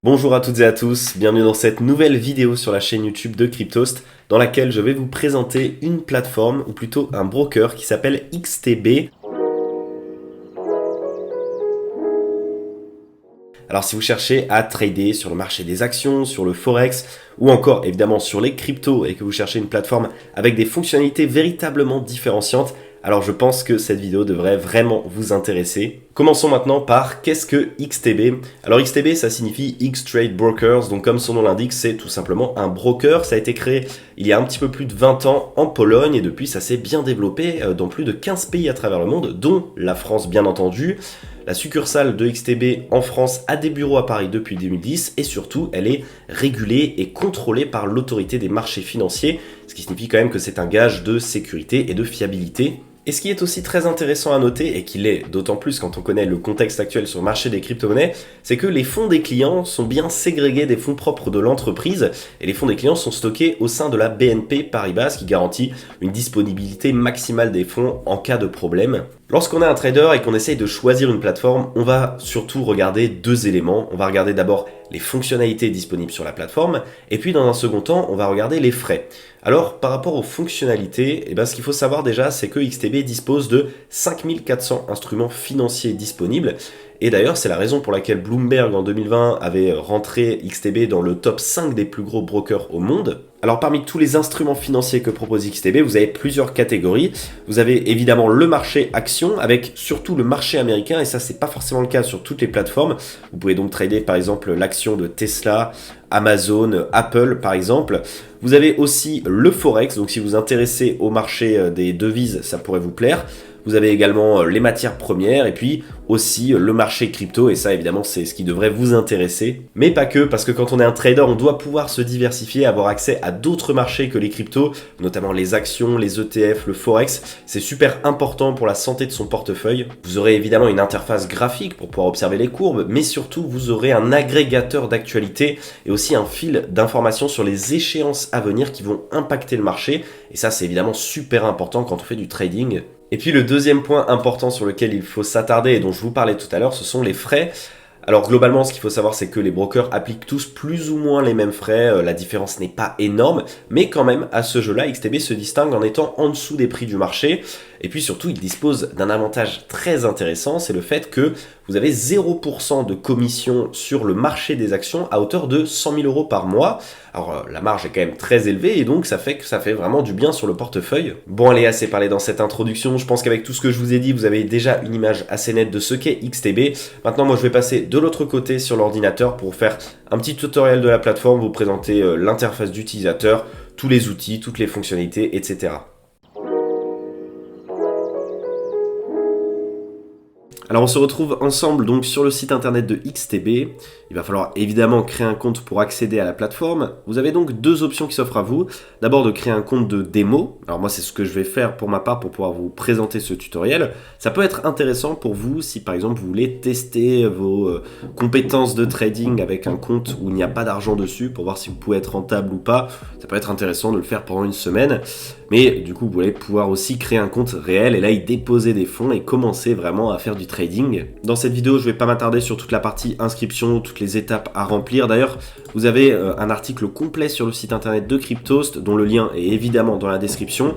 Bonjour à toutes et à tous, bienvenue dans cette nouvelle vidéo sur la chaîne YouTube de Cryptost dans laquelle je vais vous présenter une plateforme ou plutôt un broker qui s'appelle XTB. Alors si vous cherchez à trader sur le marché des actions, sur le forex ou encore évidemment sur les cryptos et que vous cherchez une plateforme avec des fonctionnalités véritablement différenciantes, alors je pense que cette vidéo devrait vraiment vous intéresser. Commençons maintenant par qu'est-ce que XTB? Alors XTB ça signifie X-Trade Brokers, donc comme son nom l'indique c'est tout simplement un broker. Ça a été créé il y a un petit peu plus de 20 ans en Pologne et depuis ça s'est bien développé dans plus de 15 pays à travers le monde, dont la France bien entendu. La succursale de XTB en France a des bureaux à Paris depuis 2010 et surtout elle est régulée et contrôlée par l'autorité des marchés financiers, ce qui signifie quand même que c'est un gage de sécurité et de fiabilité. Et ce qui est aussi très intéressant à noter, et qui l'est d'autant plus quand on connaît le contexte actuel sur le marché des crypto-monnaies, c'est que les fonds des clients sont bien ségrégés des fonds propres de l'entreprise, et les fonds des clients sont stockés au sein de la BNP Paribas, ce qui garantit une disponibilité maximale des fonds en cas de problème. Lorsqu'on est un trader et qu'on essaye de choisir une plateforme, on va surtout regarder deux éléments. On va regarder d'abord les fonctionnalités disponibles sur la plateforme, et puis dans un second temps, on va regarder les frais. Alors, par rapport aux fonctionnalités, ce qu'il faut savoir déjà, c'est que XTB dispose de 5400 instruments financiers disponibles. Et d'ailleurs, c'est la raison pour laquelle Bloomberg en 2020 avait rentré XTB dans le top 5 des plus gros brokers au monde. Alors parmi tous les instruments financiers que propose XTB, vous avez plusieurs catégories. Vous avez évidemment le marché action avec surtout le marché américain et ça c'est pas forcément le cas sur toutes les plateformes. Vous pouvez donc trader par exemple l'action de Tesla, Amazon, Apple par exemple. Vous avez aussi le Forex, donc si vous vous intéressez au marché des devises, ça pourrait vous plaire. Vous avez également les matières premières et puis aussi le marché crypto et ça évidemment c'est ce qui devrait vous intéresser. Mais pas que, parce que quand on est un trader on doit pouvoir se diversifier, avoir accès à d'autres marchés que les cryptos, notamment les actions, les ETF, le forex. C'est super important pour la santé de son portefeuille. Vous aurez évidemment une interface graphique pour pouvoir observer les courbes, mais surtout vous aurez un agrégateur d'actualité et aussi un fil d'informations sur les échéances à venir qui vont impacter le marché et ça c'est évidemment super important quand on fait du trading. Et puis le deuxième point important sur lequel il faut s'attarder et dont je vous parlais tout à l'heure, ce sont les frais. Alors globalement, ce qu'il faut savoir, c'est que les brokers appliquent tous plus ou moins les mêmes frais. La différence n'est pas énorme, mais quand même, à ce jeu-là, XTB se distingue en étant en dessous des prix du marché. Et puis surtout, il dispose d'un avantage très intéressant, c'est le fait que vous avez 0% de commission sur le marché des actions à hauteur de 100 000 euros par mois. Alors la marge est quand même très élevée et donc ça fait vraiment du bien sur le portefeuille. Bon allez, assez parlé dans cette introduction, je pense qu'avec tout ce que je vous ai dit, vous avez déjà une image assez nette de ce qu'est XTB. Maintenant moi je vais passer de l'autre côté sur l'ordinateur pour vous faire un petit tutoriel de la plateforme, vous présenter l'interface d'utilisateur, tous les outils, toutes les fonctionnalités, etc. Alors on se retrouve ensemble donc sur le site internet de XTB. Il va falloir évidemment créer un compte pour accéder à la plateforme. Vous avez donc deux options qui s'offrent à vous. D'abord de créer un compte de démo. Alors moi c'est ce que je vais faire pour ma part pour pouvoir vous présenter ce tutoriel. Ça peut être intéressant pour vous si par exemple vous voulez tester vos compétences de trading avec un compte où il n'y a pas d'argent dessus pour voir si vous pouvez être rentable ou pas. Ça peut être intéressant de le faire pendant une semaine. Mais du coup vous allez pouvoir aussi créer un compte réel et là y déposer des fonds et commencer vraiment à faire du trading. Dans cette vidéo je vais pas m'attarder sur toute la partie inscription, toutes les étapes à remplir. D'ailleurs, vous avez un article complet sur le site internet de Cryptost, dont le lien est évidemment dans la description,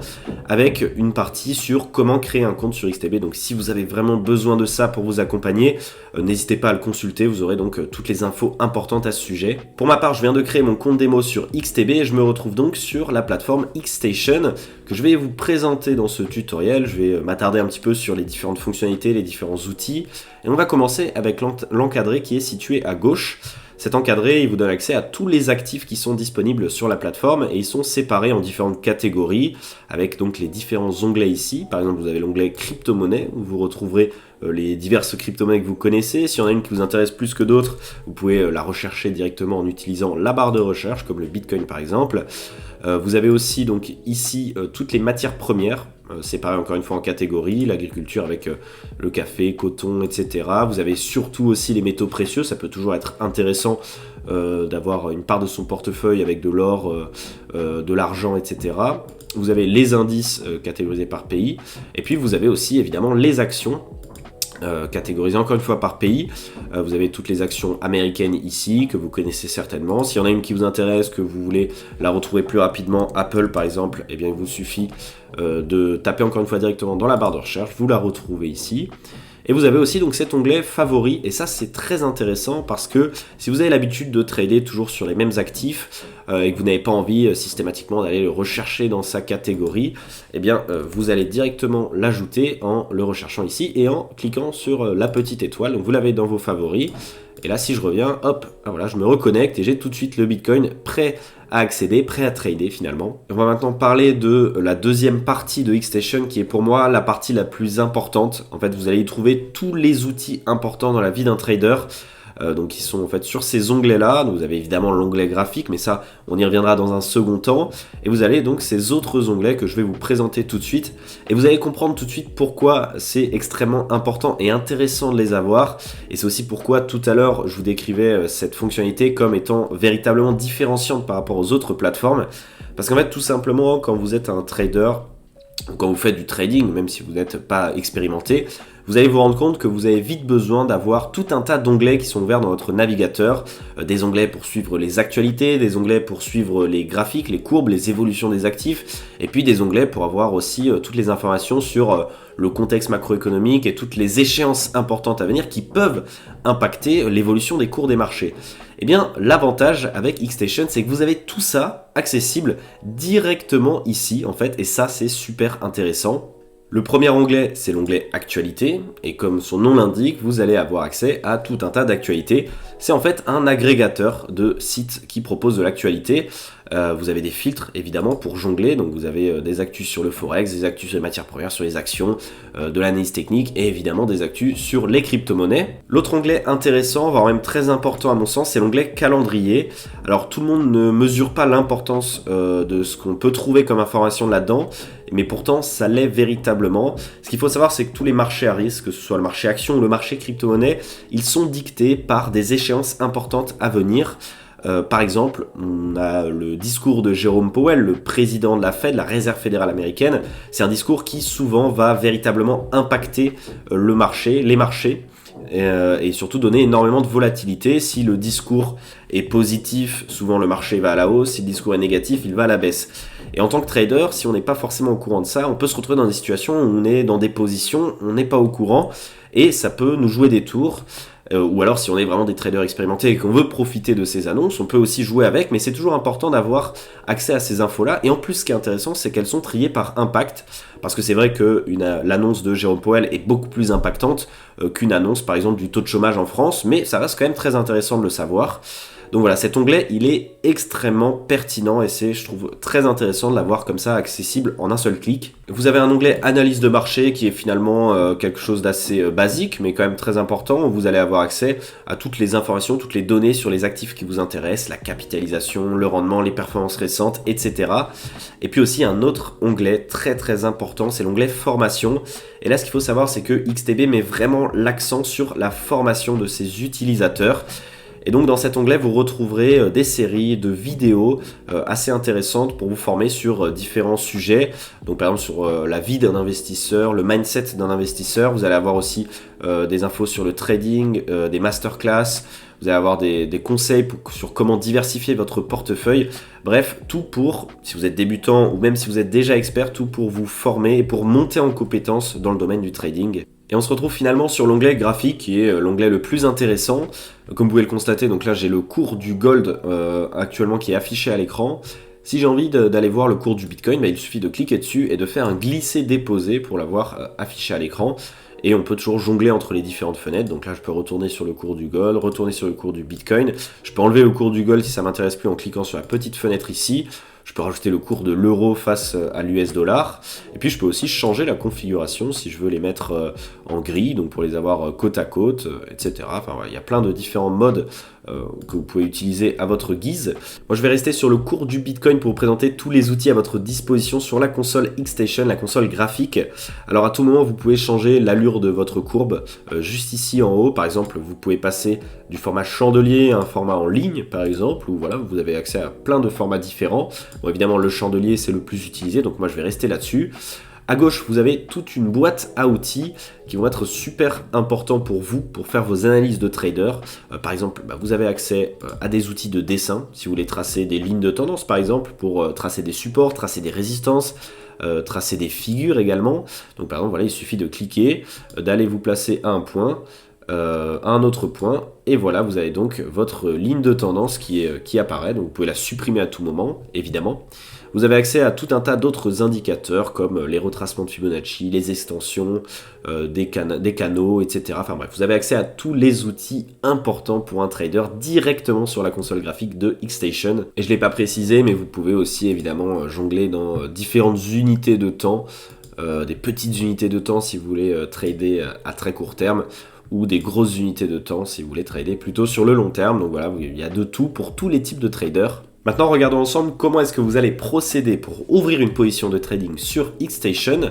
avec une partie sur comment créer un compte sur XTB. Donc si vous avez vraiment besoin de ça pour vous accompagner, n'hésitez pas à le consulter, vous aurez donc toutes les infos importantes à ce sujet. Pour ma part, je viens de créer mon compte démo sur XTB et je me retrouve donc sur la plateforme XStation que je vais vous présenter dans ce tutoriel. Je vais m'attarder un petit peu sur les différentes fonctionnalités, les différents outils. Et on va commencer avec l'encadré qui est situé à gauche. Cet encadré, il vous donne accès à tous les actifs qui sont disponibles sur la plateforme et ils sont séparés en différentes catégories avec donc les différents onglets ici. Par exemple, vous avez l'onglet crypto-monnaie où vous retrouverez les diverses crypto-monnaies que vous connaissez. S'il y en a une qui vous intéresse plus que d'autres, vous pouvez la rechercher directement en utilisant la barre de recherche comme le Bitcoin par exemple. Vous avez aussi donc ici toutes les matières premières séparées encore une fois en catégories, l'agriculture avec le café, coton, etc. Vous avez surtout aussi les métaux précieux, ça peut toujours être intéressant d'avoir une part de son portefeuille avec de l'or, de l'argent, etc. Vous avez les indices catégorisés par pays, et puis vous avez aussi évidemment les actions. catégorisées encore une fois par pays. Vous avez toutes les actions américaines ici, que vous connaissez certainement. S'il y en a une qui vous intéresse, que vous voulez la retrouver plus rapidement, Apple par exemple, eh bien il vous suffit de taper encore une fois directement dans la barre de recherche, vous la retrouvez ici. Et vous avez aussi donc cet onglet favoris, et ça c'est très intéressant parce que si vous avez l'habitude de trader toujours sur les mêmes actifs et que vous n'avez pas envie systématiquement d'aller le rechercher dans sa catégorie, eh bien vous allez directement l'ajouter en le recherchant ici et en cliquant sur la petite étoile. Donc vous l'avez dans vos favoris. Et là, si je reviens, hop, voilà, je me reconnecte et j'ai tout de suite le Bitcoin prêt à accéder, prêt à trader finalement. On va maintenant parler de la deuxième partie de Xstation qui est pour moi la partie la plus importante. En fait, vous allez y trouver tous les outils importants dans la vie d'un trader. Donc ils sont en fait sur ces onglets là, donc vous avez évidemment l'onglet graphique, mais ça on y reviendra dans un second temps, et vous avez donc ces autres onglets que je vais vous présenter tout de suite, et vous allez comprendre tout de suite pourquoi c'est extrêmement important et intéressant de les avoir, et c'est aussi pourquoi tout à l'heure je vous décrivais cette fonctionnalité comme étant véritablement différenciante par rapport aux autres plateformes, parce qu'en fait tout simplement quand vous êtes un trader, quand vous faites du trading, même si vous n'êtes pas expérimenté, vous allez vous rendre compte que vous avez vite besoin d'avoir tout un tas d'onglets qui sont ouverts dans votre navigateur, des onglets pour suivre les actualités, des onglets pour suivre les graphiques, les courbes, les évolutions des actifs, et puis des onglets pour avoir aussi toutes les informations sur le contexte macroéconomique et toutes les échéances importantes à venir qui peuvent impacter l'évolution des cours des marchés. Eh bien, l'avantage avec Xstation, c'est que vous avez tout ça accessible directement ici, en fait, et ça, c'est super intéressant. Le premier onglet, c'est l'onglet Actualité, et comme son nom l'indique, vous allez avoir accès à tout un tas d'actualités. C'est en fait un agrégateur de sites qui proposent de l'actualité. Vous avez des filtres évidemment pour jongler, donc vous avez des actus sur le forex, des actus sur les matières premières, sur les actions, de l'analyse technique et évidemment des actus sur les crypto-monnaies. L'autre onglet intéressant, voire même très important à mon sens, c'est l'onglet calendrier. Alors tout le monde ne mesure pas l'importance de ce qu'on peut trouver comme information là-dedans, mais pourtant ça l'est véritablement. Ce qu'il faut savoir, c'est que tous les marchés à risque, que ce soit le marché action ou le marché crypto-monnaie, ils sont dictés par des échéances importantes à venir. Par exemple, on a le discours de Jérôme Powell, le président de la Fed, la Réserve fédérale américaine. C'est un discours qui souvent va véritablement impacter le marché, les marchés, et surtout donner énormément de volatilité. Si le discours est positif, souvent le marché va à la hausse. Si le discours est négatif, il va à la baisse. Et en tant que trader, si on n'est pas forcément au courant de ça, on peut se retrouver dans des situations où on est dans des positions, on n'est pas au courant, et ça peut nous jouer des tours. Ou alors si on est vraiment des traders expérimentés et qu'on veut profiter de ces annonces, on peut aussi jouer avec, mais c'est toujours important d'avoir accès à ces infos-là. Et en plus, ce qui est intéressant, c'est qu'elles sont triées par impact, parce que c'est vrai que l'annonce de Jérôme Powell est beaucoup plus impactante qu'une annonce, par exemple, du taux de chômage en France, mais ça reste quand même très intéressant de le savoir. Donc voilà, cet onglet, il est extrêmement pertinent et c'est, je trouve, très intéressant de l'avoir comme ça accessible en un seul clic. Vous avez un onglet analyse de marché qui est finalement quelque chose d'assez basique, mais quand même très important. Vous allez avoir accès à toutes les informations, toutes les données sur les actifs qui vous intéressent, la capitalisation, le rendement, les performances récentes, etc. Et puis aussi un autre onglet très très important, c'est l'onglet formation. Et là, ce qu'il faut savoir, c'est que XTB met vraiment l'accent sur la formation de ses utilisateurs. Et donc dans cet onglet, vous retrouverez des séries de vidéos assez intéressantes pour vous former sur différents sujets. Donc par exemple sur la vie d'un investisseur, le mindset d'un investisseur. Vous allez avoir aussi des infos sur le trading, des masterclass. Vous allez avoir des conseils sur comment diversifier votre portefeuille. Bref, tout pour, si vous êtes débutant ou même si vous êtes déjà expert, tout pour vous former et pour monter en compétences dans le domaine du trading. Et on se retrouve finalement sur l'onglet graphique qui est l'onglet le plus intéressant. Comme vous pouvez le constater, donc là j'ai le cours du gold actuellement qui est affiché à l'écran. Si j'ai envie d'aller voir le cours du Bitcoin, il suffit de cliquer dessus et de faire un glisser-déposer pour l'avoir affiché à l'écran. Et on peut toujours jongler entre les différentes fenêtres. Donc là je peux retourner sur le cours du gold, retourner sur le cours du Bitcoin. Je peux enlever le cours du gold si ça m'intéresse plus en cliquant sur la petite fenêtre ici. Je peux rajouter le cours de l'euro face à l'US dollar. Et puis je peux aussi changer la configuration si je veux les mettre en gris, donc pour les avoir côte à côte, etc. Enfin voilà, il y a plein de différents modes que vous pouvez utiliser à votre guise. Moi je vais rester sur le cours du Bitcoin pour vous présenter tous les outils à votre disposition sur la console Xstation, la console graphique. Alors à tout moment vous pouvez changer l'allure de votre courbe juste ici en haut. Par exemple vous pouvez passer du format chandelier à un format en ligne par exemple, où voilà, vous avez accès à plein de formats différents. Bon, évidemment le chandelier c'est le plus utilisé, donc moi je vais rester là-dessus. À gauche, vous avez toute une boîte à outils qui vont être super importants pour vous, pour faire vos analyses de trader. Par exemple, vous avez accès à des outils de dessin, si vous voulez tracer des lignes de tendance par exemple, pour tracer des supports, tracer des résistances, tracer des figures également. Donc par exemple, voilà, il suffit de cliquer, d'aller vous placer à un point, à un autre point, et voilà, vous avez donc votre ligne de tendance qui apparaît. Donc vous pouvez la supprimer à tout moment, évidemment. Vous avez accès à tout un tas d'autres indicateurs comme les retracements de Fibonacci, les extensions, des canaux, etc. Enfin bref, vous avez accès à tous les outils importants pour un trader directement sur la console graphique de Xstation. Et je ne l'ai pas précisé, mais vous pouvez aussi évidemment jongler dans différentes unités de temps, des petites unités de temps si vous voulez trader à très court terme, ou des grosses unités de temps si vous voulez trader plutôt sur le long terme. Donc voilà, il y a de tout pour tous les types de traders. Maintenant, regardons ensemble comment est-ce que vous allez procéder pour ouvrir une position de trading sur Xstation.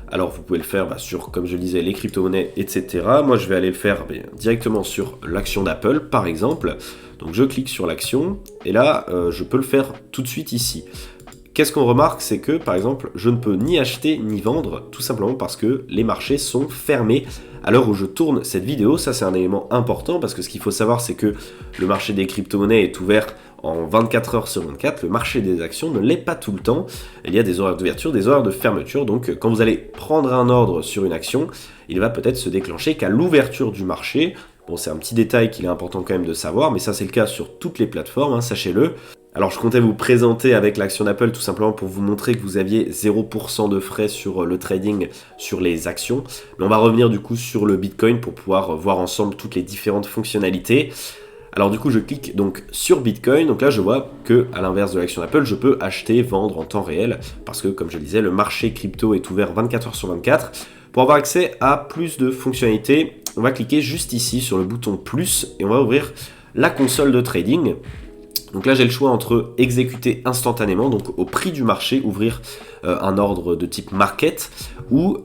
Alors, vous pouvez le faire sur, comme je le disais, les crypto-monnaies, etc. Moi, je vais aller le faire directement sur l'action d'Apple, par exemple. Donc, je clique sur l'action, et là, je peux le faire tout de suite ici. Qu'est-ce qu'on remarque, c'est que, par exemple, je ne peux ni acheter ni vendre, tout simplement parce que les marchés sont fermés à l'heure où je tourne cette vidéo. Ça, c'est un élément important, parce que ce qu'il faut savoir, c'est que le marché des crypto-monnaies est ouvert en 24 heures sur 24, le marché des actions ne l'est pas tout le temps. Il y a des horaires d'ouverture, des horaires de fermeture. Donc quand vous allez prendre un ordre sur une action, il va peut-être se déclencher qu'à l'ouverture du marché. Bon, c'est un petit détail qu'il est important quand même de savoir, mais ça c'est le cas sur toutes les plateformes, sachez-le. Alors je comptais vous présenter avec l'action d'Apple tout simplement pour vous montrer que vous aviez 0% de frais sur le trading sur les actions. Mais on va revenir du coup sur le Bitcoin pour pouvoir voir ensemble toutes les différentes fonctionnalités. Alors du coup je clique donc sur Bitcoin, donc là je vois que à l'inverse de l'action d'Apple, je peux acheter, vendre en temps réel, parce que comme je le disais, le marché crypto est ouvert 24 heures sur 24. Pour avoir accès à plus de fonctionnalités, on va cliquer juste ici sur le bouton plus et on va ouvrir la console de trading. Donc là j'ai le choix entre exécuter instantanément, donc au prix du marché, ouvrir un ordre de type market, ou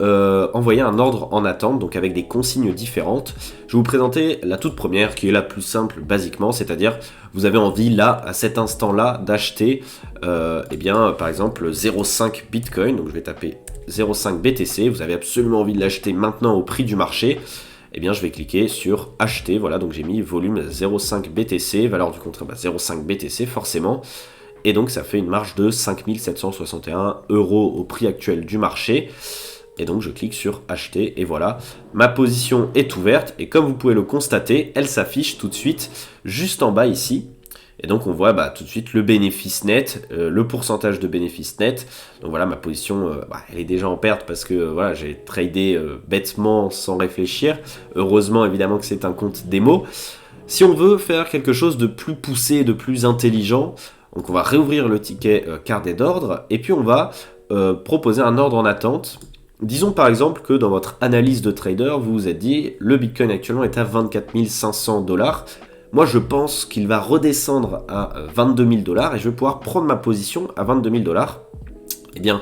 envoyer un ordre en attente, donc avec des consignes différentes. Je vais vous présenter la toute première qui est la plus simple basiquement, c'est-à-dire vous avez envie là, à cet instant-là, d'acheter par exemple 0,5 Bitcoin, donc je vais taper 0,5 BTC, vous avez absolument envie de l'acheter maintenant au prix du marché. Eh bien, je vais cliquer sur acheter. Voilà, donc j'ai mis volume 0,5 BTC, valeur du contrat 0,5 BTC forcément. Et donc, ça fait une marge de 5 761 € au prix actuel du marché. Et donc, je clique sur acheter et voilà, ma position est ouverte. Et comme vous pouvez le constater, elle s'affiche tout de suite juste en bas ici. Et donc on voit tout de suite le bénéfice net, le pourcentage de bénéfice net. Donc voilà, ma position, elle est déjà en perte parce que voilà, j'ai tradé bêtement sans réfléchir. Heureusement évidemment que c'est un compte démo. Si on veut faire quelque chose de plus poussé, de plus intelligent, donc on va réouvrir le ticket carnet d'ordre et puis on va proposer un ordre en attente. Disons par exemple que dans votre analyse de trader, vous vous êtes dit le Bitcoin actuellement est à 24 500 $. Moi, je pense qu'il va redescendre à 22 000 $ et je vais pouvoir prendre ma position à 22 000 $. Eh bien,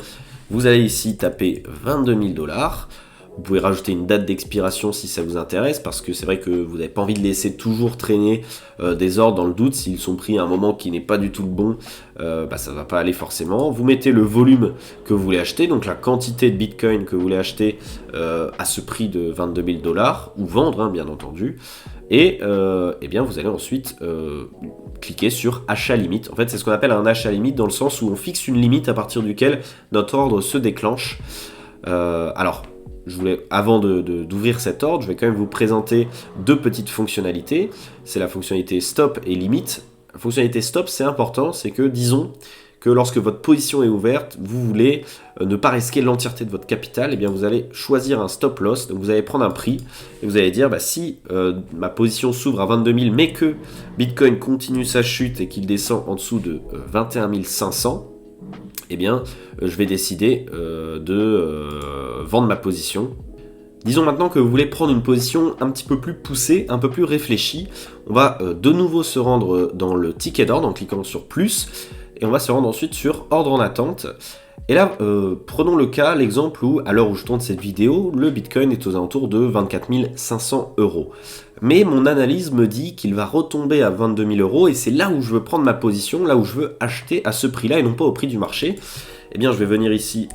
vous allez ici taper 22 000 $. Vous pouvez rajouter une date d'expiration si ça vous intéresse, parce que c'est vrai que vous n'avez pas envie de laisser toujours traîner des ordres dans le doute. S'ils sont pris à un moment qui n'est pas du tout le bon, ça ne va pas aller forcément. Vous mettez le volume que vous voulez acheter, donc la quantité de Bitcoin que vous voulez acheter à ce prix de 22 000 $, ou vendre, bien entendu. Et bien vous allez ensuite cliquer sur achat limite. En fait, c'est ce qu'on appelle un achat limite dans le sens où on fixe une limite à partir duquel notre ordre se déclenche. Alors, avant d'ouvrir cet ordre, je vais quand même vous présenter deux petites fonctionnalités. C'est la fonctionnalité stop et limite. La fonctionnalité stop, c'est important, c'est que disons que lorsque votre position est ouverte, vous voulez ne pas risquer l'entièreté de votre capital, et bien vous allez choisir un stop loss, donc vous allez prendre un prix, et vous allez dire si ma position s'ouvre à 22 000, mais que Bitcoin continue sa chute et qu'il descend en dessous de 21 500, eh bien je vais décider de vendre ma position. Disons maintenant que vous voulez prendre une position un petit peu plus poussée, un peu plus réfléchie. On va de nouveau se rendre dans le ticket d'ordre en cliquant sur plus, et on va se rendre ensuite sur ordre en attente. Et là, prenons l'exemple où, à l'heure où je tourne cette vidéo, le Bitcoin est aux alentours de 24 500 €. Mais mon analyse me dit qu'il va retomber à 22 000 € et c'est là où je veux prendre ma position, là où je veux acheter à ce prix-là et non pas au prix du marché. Eh bien, je vais venir ici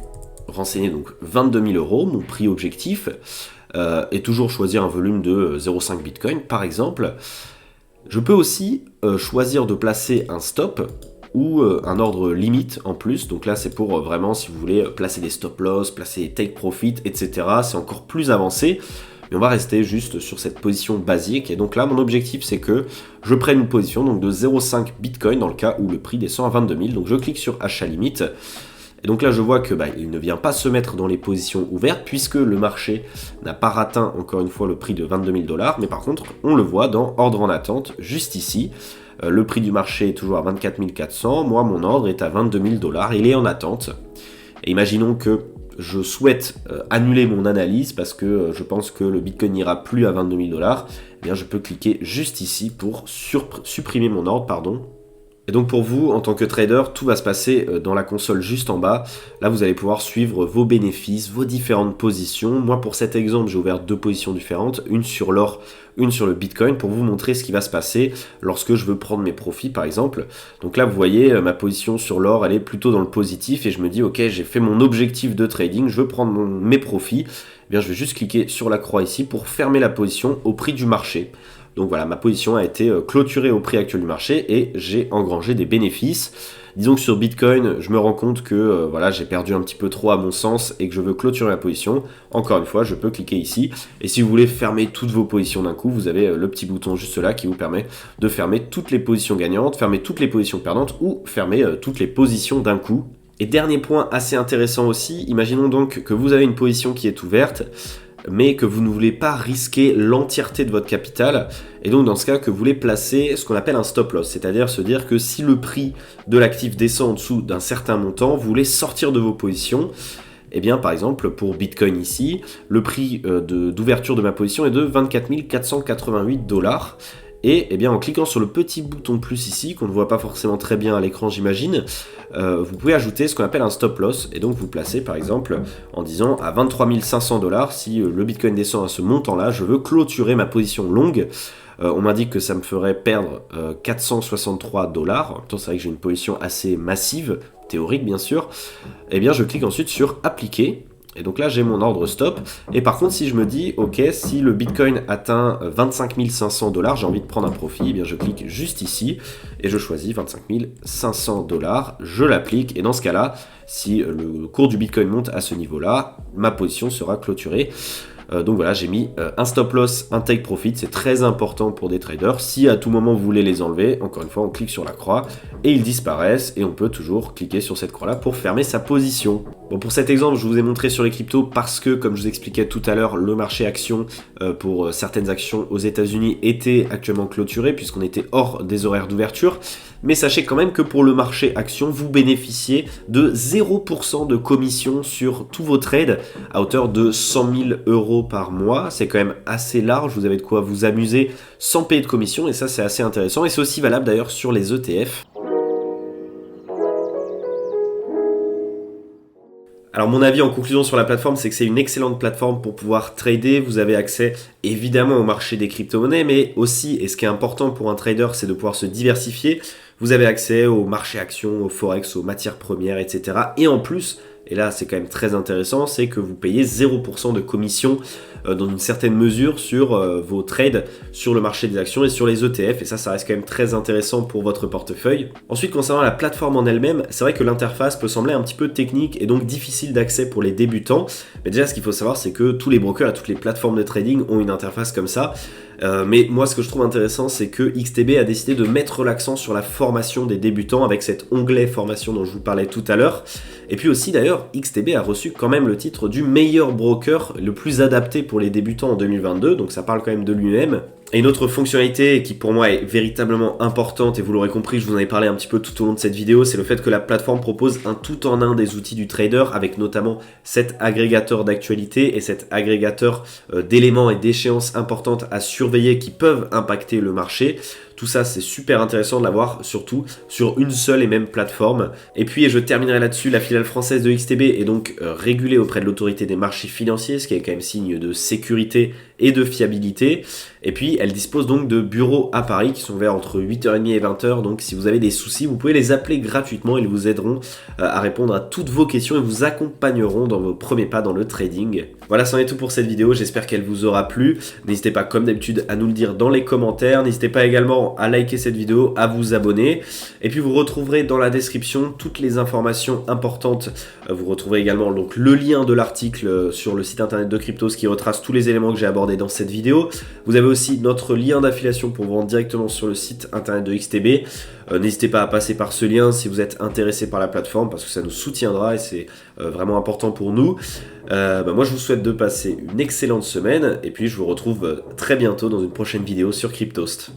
renseigner donc 22 000 euros, mon prix objectif, et toujours choisir un volume de 0,5 Bitcoin par exemple. Je peux aussi choisir de placer un stop ou un ordre limite en plus. Donc là, c'est pour vraiment, si vous voulez, placer des stop loss, placer des take profit, etc. C'est encore plus avancé. Mais on va rester juste sur cette position basique. Et donc là, mon objectif, c'est que je prenne une position donc de 0,5 Bitcoin dans le cas où le prix descend à 22 000. Donc je clique sur achat limite. Et donc là, je vois que il ne vient pas se mettre dans les positions ouvertes puisque le marché n'a pas atteint encore une fois le prix de 22 000 $. Mais par contre, on le voit dans ordre en attente, juste ici. Le prix du marché est toujours à 24 400. Moi, mon ordre est à 22 000 $. Il est en attente. Et imaginons que je souhaite annuler mon analyse parce que je pense que le Bitcoin n'ira plus à 22 000 $. Eh bien, je peux cliquer juste ici pour supprimer mon ordre, Et donc pour vous, en tant que trader, tout va se passer dans la console juste en bas. Là, vous allez pouvoir suivre vos bénéfices, vos différentes positions. Moi, pour cet exemple, j'ai ouvert 2 positions différentes, une sur l'or, une sur le Bitcoin, pour vous montrer ce qui va se passer lorsque je veux prendre mes profits, par exemple. Donc là, vous voyez, ma position sur l'or, elle est plutôt dans le positif, et je me dis, ok, j'ai fait mon objectif de trading, je veux prendre mes profits. Eh bien, je vais juste cliquer sur la croix ici pour fermer la position au prix du marché. Donc voilà, ma position a été clôturée au prix actuel du marché et j'ai engrangé des bénéfices. Disons que sur Bitcoin, je me rends compte que voilà, j'ai perdu un petit peu trop à mon sens et que je veux clôturer ma position. Encore une fois, je peux cliquer ici. Et si vous voulez fermer toutes vos positions d'un coup, vous avez le petit bouton juste là qui vous permet de fermer toutes les positions gagnantes, fermer toutes les positions perdantes ou fermer toutes les positions d'un coup. Et dernier point assez intéressant aussi, imaginons donc que vous avez une position qui est ouverte, mais que vous ne voulez pas risquer l'entièreté de votre capital, et donc dans ce cas que vous voulez placer ce qu'on appelle un stop loss, c'est-à-dire se dire que si le prix de l'actif descend en dessous d'un certain montant, vous voulez sortir de vos positions. Et bien par exemple pour Bitcoin ici, le prix d'ouverture de ma position est de 24 488 $. Et eh bien, en cliquant sur le petit bouton plus ici, qu'on ne voit pas forcément très bien à l'écran j'imagine, vous pouvez ajouter ce qu'on appelle un stop loss. Et donc vous placez par exemple en disant à 23 500 $, si le Bitcoin descend à ce montant-là, je veux clôturer ma position longue. On m'indique que ça me ferait perdre 463 $. En même temps, c'est vrai que j'ai une position assez massive, théorique bien sûr. Et bien, je clique ensuite sur appliquer. Et donc là, j'ai mon ordre stop. Et par contre, si je me dis, ok, si le Bitcoin atteint 25 500 $, j'ai envie de prendre un profit, eh bien je clique juste ici et je choisis 25 500 $. Je l'applique et dans ce cas-là, si le cours du Bitcoin monte à ce niveau-là, ma position sera clôturée. Donc voilà, j'ai mis un stop loss, un take profit, c'est très important pour des traders. Si à tout moment vous voulez les enlever, encore une fois, on clique sur la croix et ils disparaissent et on peut toujours cliquer sur cette croix-là pour fermer sa position. Bon, pour cet exemple, je vous ai montré sur les cryptos parce que, comme je vous expliquais tout à l'heure, le marché action pour certaines actions aux États-Unis était actuellement clôturé puisqu'on était hors des horaires d'ouverture. Mais sachez quand même que pour le marché action, vous bénéficiez de 0% de commission sur tous vos trades à hauteur de 100 000 € par mois. C'est quand même assez large, vous avez de quoi vous amuser sans payer de commission et ça c'est assez intéressant. Et c'est aussi valable d'ailleurs sur les ETF. Alors mon avis en conclusion sur la plateforme, c'est que c'est une excellente plateforme pour pouvoir trader. Vous avez accès évidemment au marché des crypto-monnaies, mais aussi, et ce qui est important pour un trader, c'est de pouvoir se diversifier. Vous avez accès au marché actions, au forex, aux matières premières, etc. Et en plus, et là c'est quand même très intéressant, c'est que vous payez 0% de commission dans une certaine mesure sur vos trades sur le marché des actions et sur les ETF, et ça reste quand même très intéressant pour votre portefeuille. Ensuite, concernant la plateforme en elle-même, c'est vrai que l'interface peut sembler un petit peu technique et donc difficile d'accès pour les débutants, mais déjà ce qu'il faut savoir c'est que tous les brokers et toutes les plateformes de trading ont une interface comme ça. Mais moi ce que je trouve intéressant c'est que XTB a décidé de mettre l'accent sur la formation des débutants avec cet onglet formation dont je vous parlais tout à l'heure. Et puis aussi d'ailleurs XTB a reçu quand même le titre du meilleur broker le plus adapté pour les débutants en 2022, donc ça parle quand même de lui-même. Et une autre fonctionnalité qui pour moi est véritablement importante, et vous l'aurez compris, je vous en ai parlé un petit peu tout au long de cette vidéo, c'est le fait que la plateforme propose un tout-en-un des outils du trader, avec notamment cet agrégateur d'actualité et cet agrégateur d'éléments et d'échéances importantes à surveiller qui peuvent impacter le marché. Tout ça, c'est super intéressant de l'avoir, surtout sur une seule et même plateforme. Et puis, et je terminerai là-dessus, la filiale française de XTB est donc régulée auprès de l'autorité des marchés financiers, ce qui est quand même signe de sécurité et de fiabilité. Et puis, elle dispose donc de bureaux à Paris qui sont ouverts entre 8h30 et 20h. Donc, si vous avez des soucis, vous pouvez les appeler gratuitement. Ils vous aideront à répondre à toutes vos questions et vous accompagneront dans vos premiers pas dans le trading. Voilà, c'en est tout pour cette vidéo. J'espère qu'elle vous aura plu. N'hésitez pas, comme d'habitude, à nous le dire dans les commentaires. N'hésitez pas également à liker cette vidéo, à vous abonner. Et puis, vous retrouverez dans la description toutes les informations importantes. Vous retrouverez également donc le lien de l'article sur le site internet de Cryptos qui retrace tous les éléments que j'ai abordés dans cette vidéo. Vous avez aussi notre lien d'affiliation pour vous rendre directement sur le site internet de XTB. N'hésitez pas à passer par ce lien si vous êtes intéressé par la plateforme parce que ça nous soutiendra et c'est vraiment important pour nous. Moi je vous souhaite de passer une excellente semaine et puis je vous retrouve très bientôt dans une prochaine vidéo sur Cryptost.